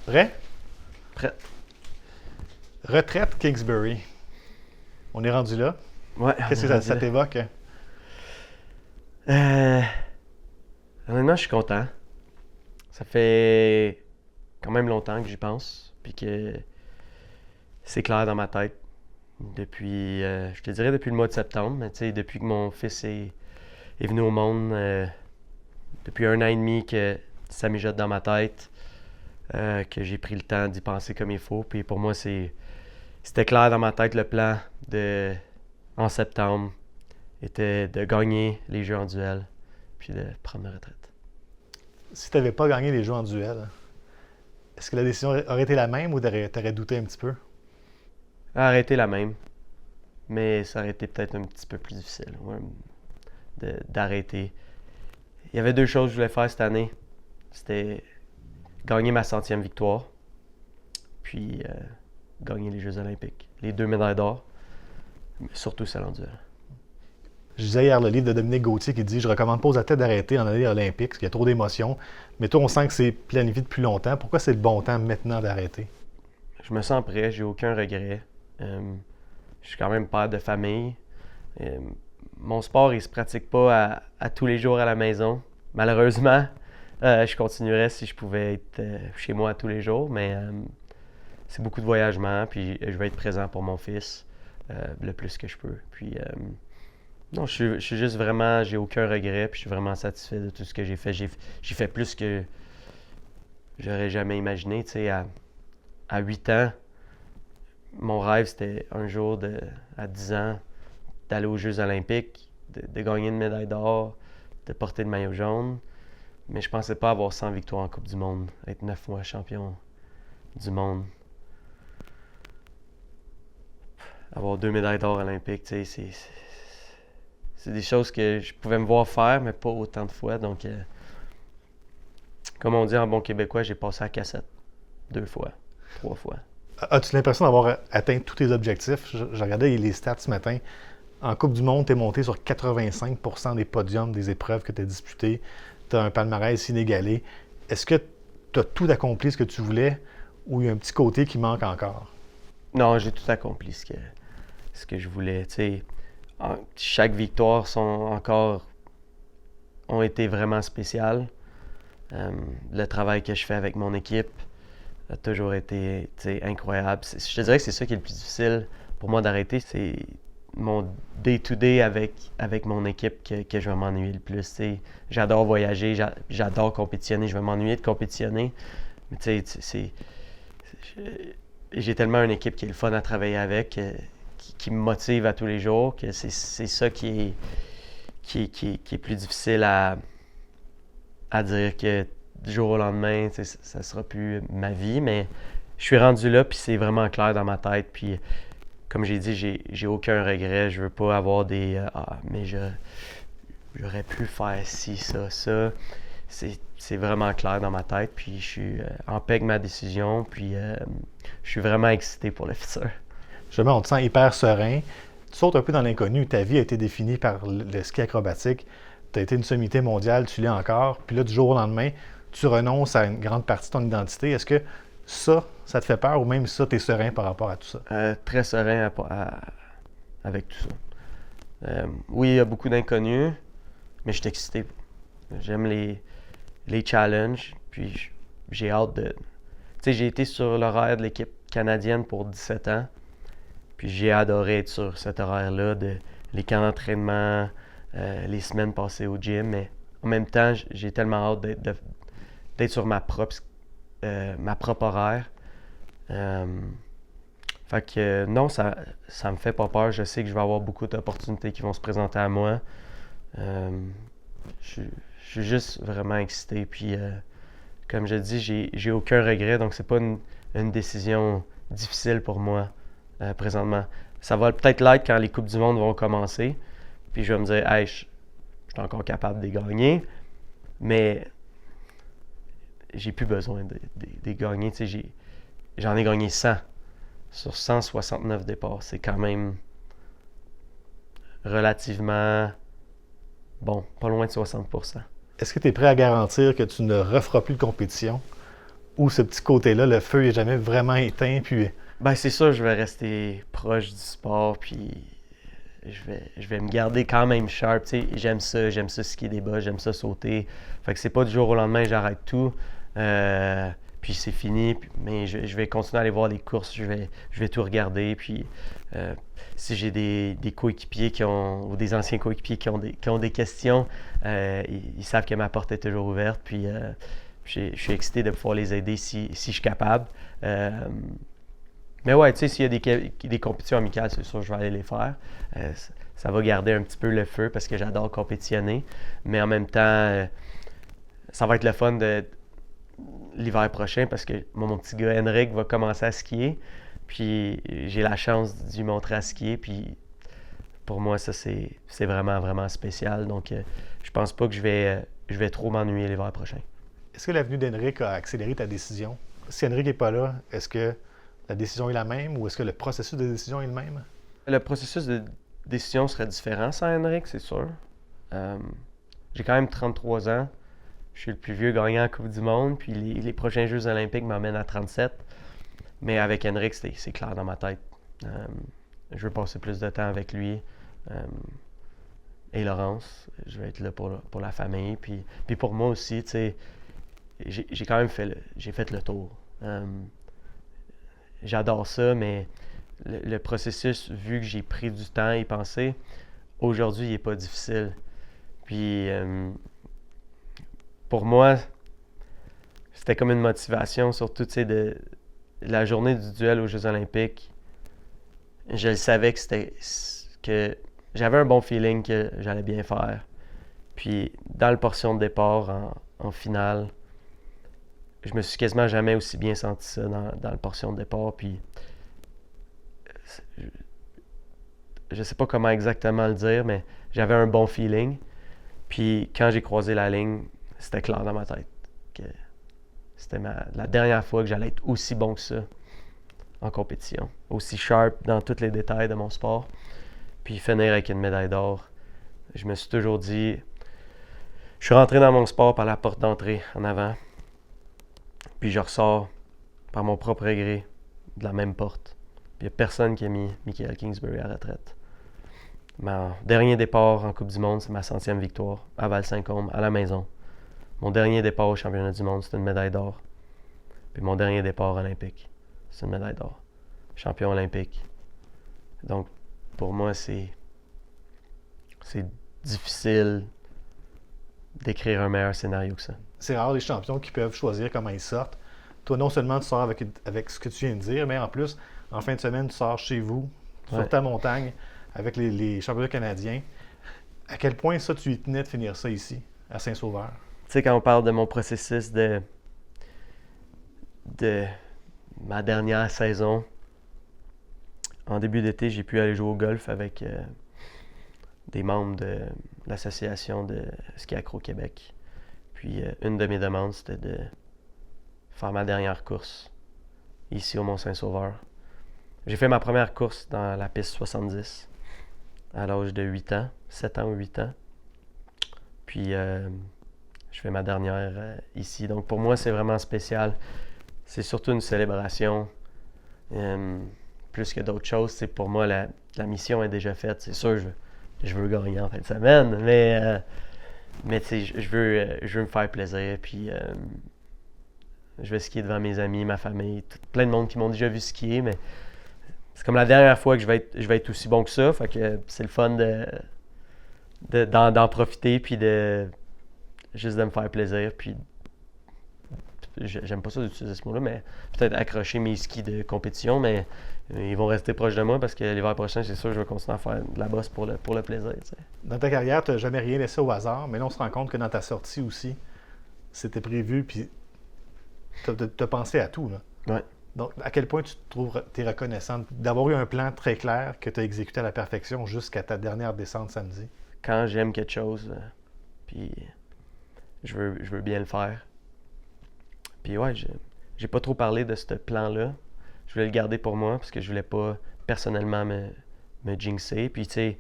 Prêt? Prêt. Retraite Kingsbury. On est rendu là. Ouais. Qu'est-ce que ça t'évoque? Euh, Honnêtement, je suis content. Ça fait quand même longtemps que j'y pense, puis que c'est clair dans ma tête. Depuis, je te dirais depuis le mois de septembre, mais tu sais, depuis que mon fils est venu au monde, depuis 1 an et demi que ça mijote dans ma tête, que j'ai pris le temps d'y penser comme il faut. Puis pour moi, c'était clair dans ma tête le plan en septembre était de gagner les jeux en duel, puis de prendre ma retraite. Si tu n'avais pas gagné les jeux en duel, est-ce que la décision aurait été la même ou t'aurais douté un petit peu? Arrêter la même, mais ça aurait été peut-être un petit peu plus difficile d'arrêter. Il y avait 2 choses que je voulais faire cette année. C'était gagner ma 100e victoire, puis gagner les Jeux olympiques. Les 2 médailles d'or, mais surtout celle en duel. Je disais hier le livre de Dominique Gauthier qui dit « Je recommande pas aux athlètes d'arrêter en année olympique parce qu'il y a trop d'émotions. » Mais toi, on sent que c'est planifié depuis longtemps. Pourquoi c'est le bon temps maintenant d'arrêter? Je me sens prêt, j'ai aucun regret. Je suis quand même père de famille. Mon sport, il se pratique pas à tous les jours à la maison. Malheureusement, je continuerais si je pouvais être chez moi tous les jours, mais c'est beaucoup de voyagement, puis je vais être présent pour mon fils le plus que je peux. Puis non, je suis juste vraiment, j'ai aucun regret, puis je suis vraiment satisfait de tout ce que j'ai fait. J'ai fait plus que j'aurais jamais imaginé. Tu sais, à 8 ans, mon rêve, c'était un jour, à 10 ans, d'aller aux Jeux olympiques, de gagner une médaille d'or, de porter le maillot jaune. Mais je pensais pas avoir 100 victoires en Coupe du Monde, être 9 fois champion du monde. Avoir 2 médailles d'or olympiques, tu sais, c'est des choses que je pouvais me voir faire, mais pas autant de fois. Donc, comme on dit en bon québécois, j'ai passé à la cassette 2 fois, 3 fois. As-tu l'impression d'avoir atteint tous tes objectifs? Je regardais les stats ce matin. En Coupe du Monde, tu es monté sur 85% des podiums des épreuves que tu as disputées. Tu as un palmarès inégalé. Est-ce que tu as tout accompli ce que tu voulais ou il y a un petit côté qui manque encore? Non, j'ai tout accompli ce que je voulais. Tu sais, chaque victoire ont été vraiment spéciales. Le travail que je fais avec mon équipe a toujours été incroyable. Je te dirais que c'est ça qui est le plus difficile pour moi d'arrêter. C'est mon day-to-day avec mon équipe que je vais m'ennuyer le plus. T'sais. J'adore voyager, j'adore compétitionner, je vais m'ennuyer de compétitionner. Mais tu sais, j'ai tellement une équipe qui est le fun à travailler avec, qui me motive à tous les jours, que c'est ça qui est plus difficile à dire que du jour au lendemain, ça sera plus ma vie, mais je suis rendu là, puis c'est vraiment clair dans ma tête, puis comme j'ai dit, j'ai aucun regret, je veux pas avoir des mais j'aurais pu faire ci, ça. C'est vraiment clair dans ma tête, puis je suis en paix avec ma décision, puis je suis vraiment excité pour le futur. Justement, on te sent hyper serein. Tu sautes un peu dans l'inconnu. Ta vie a été définie par le ski acrobatique. Tu as été une sommité mondiale, tu l'es encore. Puis là, du jour au lendemain, tu renonces à une grande partie de ton identité. Est-ce que ça te fait peur ou même ça, tu es serein par rapport à tout ça? Très serein avec tout ça. Oui, il y a beaucoup d'inconnus, mais je suis excité. J'aime les challenges, puis j'ai hâte de... Tu sais, j'ai été sur l'horaire de l'équipe canadienne pour 17 ans, puis j'ai adoré être sur cet horaire-là, les camps d'entraînement, les semaines passées au gym, mais en même temps, j'ai tellement hâte d'être sur ma propre horaire. Fait que non, ça me fait pas peur. Je sais que je vais avoir beaucoup d'opportunités qui vont se présenter à moi. Je suis juste vraiment excité. Puis, comme je dis, j'ai aucun regret. Donc, c'est pas une décision difficile pour moi présentement. Ça va peut-être l'être quand les Coupes du Monde vont commencer. Puis, je vais me dire, hey, je suis encore capable de les gagner. Mais j'ai plus besoin de les gagner. Tu sais, j'en ai gagné 100 sur 169 départs. C'est quand même relativement bon, pas loin de 60%. Est-ce que tu es prêt à garantir que tu ne referas plus de compétition Ou ce petit côté-là, le feu n'est jamais vraiment éteint, puis Ben, c'est sûr, je vais rester proche du sport, puis je vais me garder quand même sharp. Tu sais, j'aime ça skier des bas, j'aime ça sauter. Fait que c'est pas du jour au lendemain, j'arrête tout. Puis c'est fini, mais je vais continuer à aller voir des courses, je vais tout regarder. Puis si j'ai des coéquipiers ou des anciens coéquipiers qui ont des questions, ils savent que ma porte est toujours ouverte. Puis je suis excité de pouvoir les aider si je suis capable. Mais ouais, tu sais, s'il y a des compétitions amicales, c'est sûr, je vais aller les faire. Ça va garder un petit peu le feu parce que j'adore compétitionner. Mais en même temps, ça va être le fun de l'hiver prochain parce que mon petit gars Henrik va commencer à skier. Puis j'ai la chance de lui montrer à skier. Puis pour moi, ça, c'est vraiment, vraiment spécial. Donc, je pense pas que je vais trop m'ennuyer l'hiver prochain. est-ce que l'avenue d'Henrik a accéléré ta décision? Si Henrik n'est pas là, est-ce que la décision est la même ou est-ce que le processus de décision est le même? Le processus de décision serait différent sans Henrik, c'est sûr. J'ai quand même 33 ans. Je suis le plus vieux gagnant en Coupe du Monde. Puis les prochains Jeux olympiques m'emmènent à 37. Mais avec Henrik, c'est clair dans ma tête. Je veux passer plus de temps avec lui. Et Laurence, je vais être là pour la famille. Puis pour moi aussi, tu sais, j'ai quand même fait le tour. J'adore ça, mais le processus, vu que j'ai pris du temps à y penser, aujourd'hui, il n'est pas difficile. Puis, pour moi, c'était comme une motivation, surtout, tu sais, de la journée du duel aux Jeux olympiques. Je le savais que j'avais un bon feeling que j'allais bien faire. Puis, dans la portion de départ, en finale, je me suis quasiment jamais aussi bien senti ça dans la portion de départ. Puis, je sais pas comment exactement le dire, mais j'avais un bon feeling. Puis, quand j'ai croisé la ligne, c'était clair dans ma tête que c'était la dernière fois que j'allais être aussi bon que ça en compétition. Aussi sharp dans tous les détails de mon sport. Puis, finir avec une médaille d'or. Je me suis toujours dit, je suis rentré dans mon sport par la porte d'entrée en avant. Puis je ressors par mon propre gré de la même porte. Puis il n'y a personne qui a mis Michael Kingsbury à la retraite. Mon dernier départ en Coupe du Monde, c'est ma 100e victoire à Val-Saint-Côme, à la maison. Mon dernier départ au championnat du monde, c'est une médaille d'or. Puis mon dernier départ olympique, c'est une médaille d'or. Champion olympique. Donc, pour moi, c'est difficile d'écrire un meilleur scénario que ça. C'est rare les champions qui peuvent choisir comment ils sortent. Toi, non seulement tu sors avec ce que tu viens de dire, mais en plus, en fin de semaine, tu sors chez vous, sur ta montagne, avec les championnats canadiens. À quel point ça, tu y tenais de finir ça ici, à Saint-Sauveur? Tu sais, quand on parle de mon processus de ma dernière saison, en début d'été, j'ai pu aller jouer au golf avec des membres de l'association de ski accro Québec. Puis une de mes demandes, c'était de faire ma dernière course ici au Mont-Saint-Sauveur. J'ai fait ma première course dans la piste 70 à l'âge de 8 ans, 7 ans ou 8 ans. Puis je fais ma dernière ici. Donc pour moi, c'est vraiment spécial. C'est surtout une célébration. Plus que d'autres choses, c'est pour moi, la mission est déjà faite. C'est sûr, je veux gagner en fin de semaine, mais tu sais, je veux me faire plaisir, puis je vais skier devant mes amis, ma famille, plein de monde qui m'ont déjà vu skier, mais c'est comme la dernière fois que je vais être aussi bon que ça, fait que c'est le fun d'en profiter, puis juste de me faire plaisir, puis j'aime pas ça d'utiliser ce mot-là, mais peut-être accrocher mes skis de compétition, mais ils vont rester proches de moi parce que l'hiver prochain, c'est sûr, je vais continuer à faire de la bosse pour le plaisir. Tu sais. Dans ta carrière, tu n'as jamais rien laissé au hasard, mais là, on se rend compte que dans ta sortie aussi, c'était prévu, puis tu as pensé à tout. Là. Ouais. Donc, à quel point tu es reconnaissante d'avoir eu un plan très clair que tu as exécuté à la perfection jusqu'à ta dernière descente samedi? Quand j'aime quelque chose, puis je veux bien le faire. Puis ouais, j'ai pas trop parlé de ce plan-là. Je voulais le garder pour moi parce que je voulais pas personnellement me jinxer. Puis tu sais,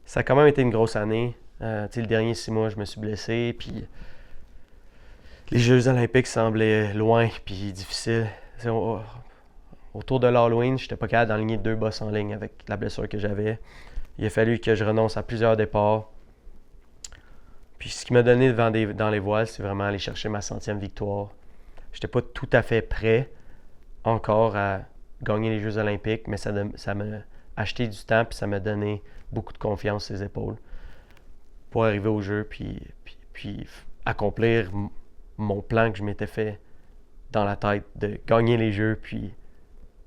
ça a quand même été une grosse année. Tu sais, le dernier 6 mois, je me suis blessé. Puis Les Jeux olympiques semblaient loin puis difficiles. Autour de l'Halloween, je n'étais pas capable d'aligner 2 bosses en ligne avec la blessure que j'avais. Il a fallu que je renonce à plusieurs départs. Puis ce qui m'a donné dans les voiles, c'est vraiment aller chercher ma 100e victoire. Je n'étais pas tout à fait prêt encore à gagner les Jeux olympiques, mais ça m'a acheté du temps puis ça m'a donné beaucoup de confiance sur les épaules pour arriver au jeu puis accomplir mon plan que je m'étais fait dans la tête de gagner les Jeux puis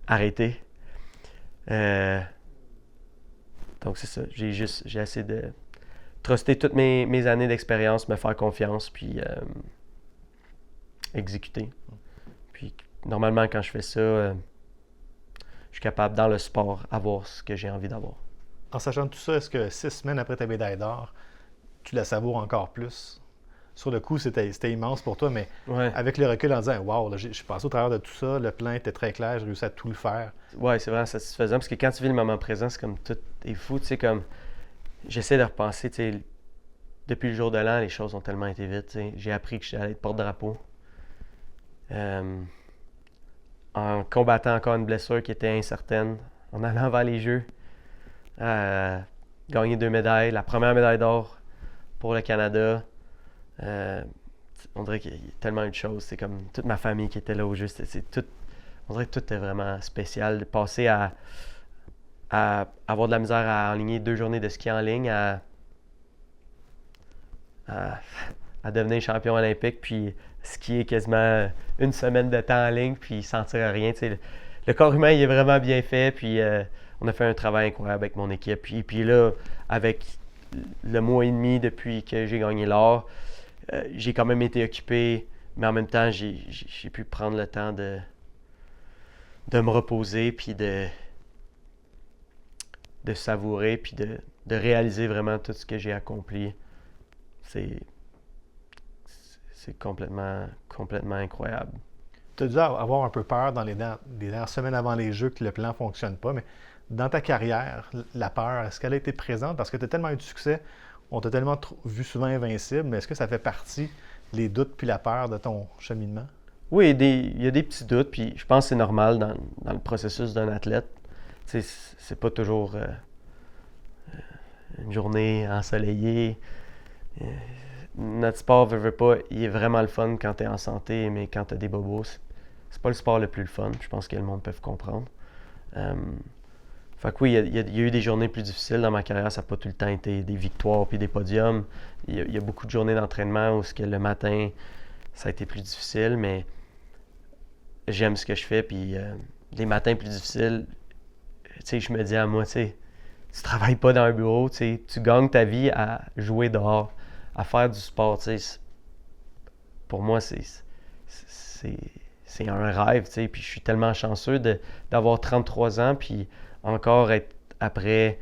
arrêter. Donc c'est ça, j'ai essayé de truster toutes mes années d'expérience, me faire confiance puis exécuter. Puis normalement quand je fais ça, je suis capable dans le sport avoir ce que j'ai envie d'avoir. En sachant tout ça, est-ce que 6 semaines après ta médaille d'or, tu la savoures encore plus? Sur le coup, c'était immense pour toi, mais avec le recul en disant « Wow, je suis passé au travers de tout ça, le plan était très clair, j'ai réussi à tout le faire. » Ouais, c'est vraiment satisfaisant parce que quand tu vis le moment présent, c'est comme tout est fou, tu sais, comme j'essaie de repenser, tu sais, depuis le jour de l'an, les choses ont tellement été vite, tu sais. J'ai appris que j'allais être porte-drapeau. En combattant encore une blessure qui était incertaine, en allant vers les Jeux, gagner 2 médailles, la première médaille d'or pour le Canada. On dirait qu'il y a tellement eu de choses. C'est comme toute ma famille qui était là au jeu. On dirait que tout était vraiment spécial. De passer à avoir de la misère à aligner 2 journées de ski en ligne, à devenir champion olympique, puis skier quasiment une semaine de temps en ligne, puis sentir rien. Le corps humain il est vraiment bien fait, puis on a fait un travail incroyable avec mon équipe. Puis là, avec le mois et demi depuis que j'ai gagné l'or, j'ai quand même été occupé, mais en même temps, j'ai pu prendre le temps de me reposer, puis de savourer, puis de réaliser vraiment tout ce que j'ai accompli. C'est complètement incroyable. Tu as dû avoir un peu peur dans les dernières semaines avant les Jeux que le plan ne fonctionne pas, mais dans ta carrière, la peur, est-ce qu'elle a été présente? Parce que tu as tellement eu de succès, on t'a tellement vu souvent invincible, mais est-ce que ça fait partie, les doutes puis la peur de ton cheminement? Oui, il y a des petits doutes, puis je pense que c'est normal dans le processus d'un athlète. Tu sais, c'est pas toujours une journée ensoleillée. Notre sport, veut pas, il est vraiment le fun quand tu es en santé, mais quand tu as des bobos, c'est pas le sport le plus le fun. Je pense que le monde peut comprendre. Fait que oui, il y a eu des journées plus difficiles dans ma carrière. Ça n'a pas tout le temps été des victoires puis des podiums. Il y a beaucoup de journées d'entraînement où le matin, ça a été plus difficile, mais j'aime ce que je fais. Puis les matins plus difficiles, tu sais, je me dis à moi, tu sais, tu travailles pas dans un bureau, tu sais, tu gagnes ta vie à jouer dehors, à faire du sport, tu sais. Pour moi, c'est un rêve, tu sais. Puis je suis tellement chanceux d'avoir 33 ans, puis encore être après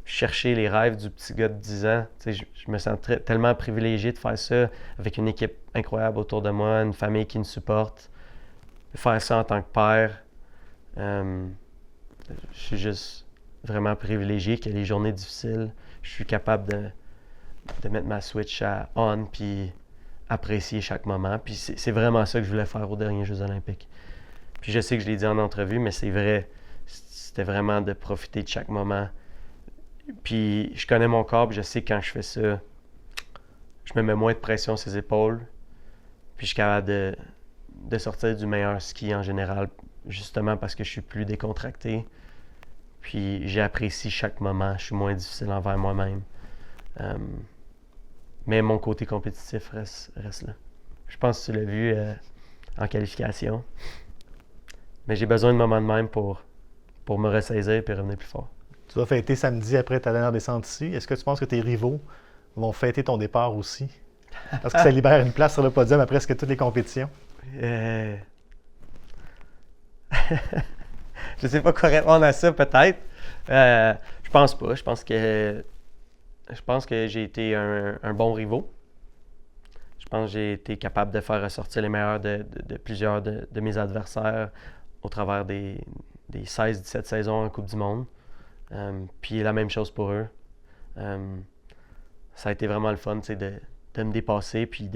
chercher les rêves du petit gars de 10 ans. Tu sais, je me sens tellement privilégié de faire ça avec une équipe incroyable autour de moi, une famille qui me supporte. Faire ça en tant que père, je suis juste vraiment privilégié que les journées difficiles, je suis capable de mettre ma switch à on puis apprécier chaque moment. Puis c'est vraiment ça que je voulais faire aux derniers Jeux olympiques. Puis je sais que je l'ai dit en entrevue, mais c'est vrai. C'était vraiment de profiter de chaque moment. Puis je connais mon corps, puis je sais que quand je fais ça, je me mets moins de pression sur les épaules. Puis je suis capable de sortir du meilleur ski en général, justement parce que je suis plus décontracté. Puis j'apprécie chaque moment, je suis moins difficile envers moi-même. Mais mon côté compétitif reste là. Je pense que tu l'as vu en qualification. Mais j'ai besoin de moments de même pour me ressaisir et revenir plus fort. Tu vas fêter samedi après ta dernière descente ici. Est-ce que tu penses que tes rivaux vont fêter ton départ aussi? Parce que ça libère une place sur le podium à presque toutes les compétitions. Je sais pas quoi répondre à ça, peut-être. Je pense pas. Je pense que j'ai été un bon rivaux. Je pense que j'ai été capable de faire ressortir les meilleurs de plusieurs de mes adversaires au travers des 16-17 saisons en Coupe du Monde. Puis la même chose pour eux. Ça a été vraiment le fun, de me dépasser puis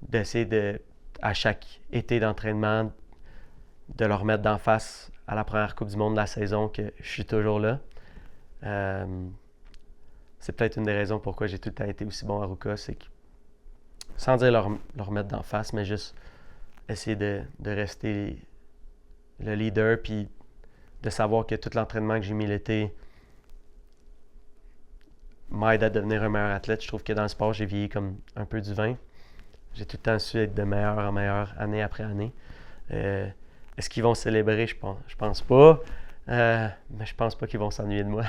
d'essayer à chaque été d'entraînement, de leur mettre d'en face à la première Coupe du Monde de la saison que je suis toujours là. C'est peut-être une des raisons pourquoi j'ai tout le temps été aussi bon à Ruka, c'est que, sans dire leur mettre d'en face, mais juste essayer de rester le leader, puis de savoir que tout l'entraînement que j'ai mis l'été m'aide à devenir un meilleur athlète. Je trouve que dans le sport, j'ai vieilli comme un peu du vin. J'ai tout le temps su être de meilleur en meilleur, année après année. Est-ce qu'ils vont célébrer? Je pense pas. Mais je pense pas qu'ils vont s'ennuyer de moi.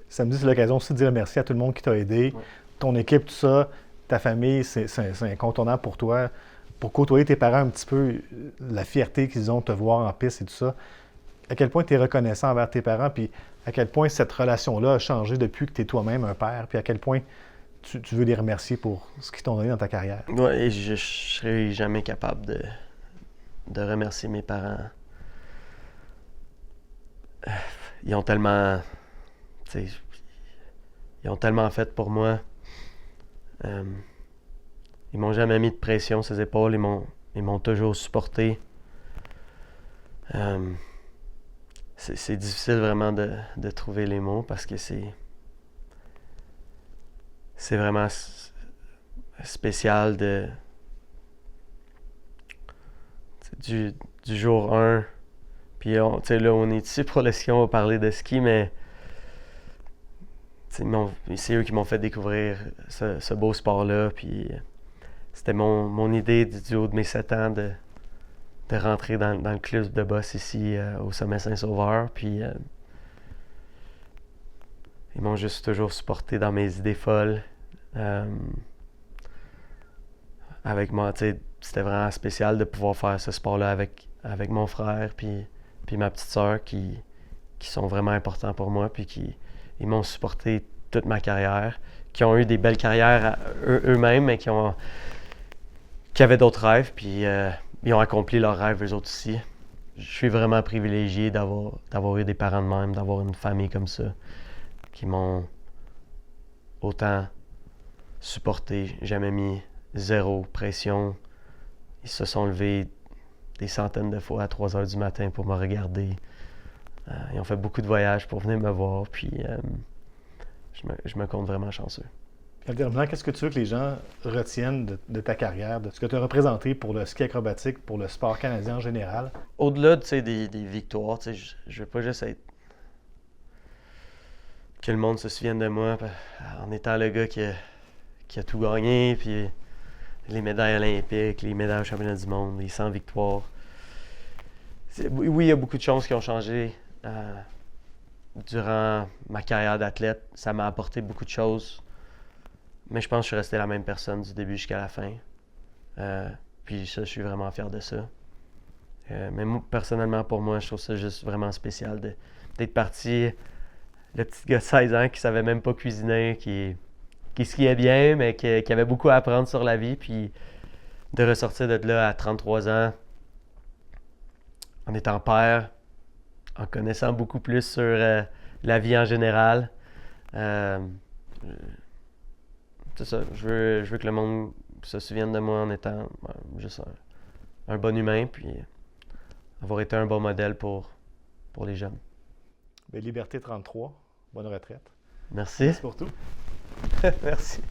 Samedi, c'est l'occasion aussi de dire merci à tout le monde qui t'a aidé. Ouais. Ton équipe, tout ça, ta famille, c'est incontournable pour toi. Pour côtoyer tes parents un petit peu, la fierté qu'ils ont de te voir en piste et tout ça. À quel point tu es reconnaissant envers tes parents, puis à quel point cette relation-là a changé depuis que tu es toi-même un père, puis à quel point tu veux les remercier pour ce qu'ils t'ont donné dans ta carrière. Oui, et je ne serai jamais capable de remercier mes parents. Ils ont tellement... Ils ont tellement fait pour moi. Ils m'ont jamais mis de pression sur les épaules. Ils m'ont toujours supporté. C'est difficile vraiment de trouver les mots parce que c'est vraiment spécial du jour 1. Puis là, on est ici pour le ski, on va parler de ski, mais c'est eux qui m'ont fait découvrir ce beau sport-là. Puis c'était mon idée du haut de mes 7 ans de rentrer dans le club de boss ici au Sommet Saint-Sauveur. Puis ils m'ont juste toujours supporté dans mes idées folles. Avec moi, c'était vraiment spécial de pouvoir faire ce sport-là avec mon frère puis ma petite sœur qui sont vraiment importants pour moi, puis ils m'ont supporté toute ma carrière, qui ont eu des belles carrières eux-mêmes, mais qui avaient d'autres rêves, puis ils ont accompli leurs rêves eux autres aussi. Je suis vraiment privilégié d'avoir eu des parents de même, d'avoir une famille comme ça, qui m'ont autant supporté, jamais mis zéro pression. Ils se sont levés des centaines de fois à 3 heures du matin pour me regarder. Ils ont fait beaucoup de voyages pour venir me voir, puis je me compte vraiment chanceux. En terminant, qu'est-ce que tu veux que les gens retiennent de ta carrière, de ce que tu as représenté pour le ski acrobatique, pour le sport canadien en général? Au-delà des victoires, je veux pas juste être... que le monde se souvienne de moi en étant le gars qui a tout gagné, puis les médailles olympiques, les médailles au championnat du monde, les 100 victoires. Oui, il y a beaucoup de choses qui ont changé durant ma carrière d'athlète. Ça m'a apporté beaucoup de choses. Mais je pense que je suis resté la même personne du début jusqu'à la fin. Puis ça, je suis vraiment fier de ça. Mais moi, personnellement, pour moi, je trouve ça juste vraiment spécial d'être parti, le petit gars de 16 ans qui savait même pas cuisiner, qui skiait bien, mais qui avait beaucoup à apprendre sur la vie, puis de ressortir de là à 33 ans, en étant père, en connaissant beaucoup plus sur la vie en général. C'est ça, je veux que le monde se souvienne de moi en étant juste un bon humain, puis avoir été un bon modèle pour les jeunes. Bien, Liberté 33, bonne retraite. Merci. Merci pour tout. Merci.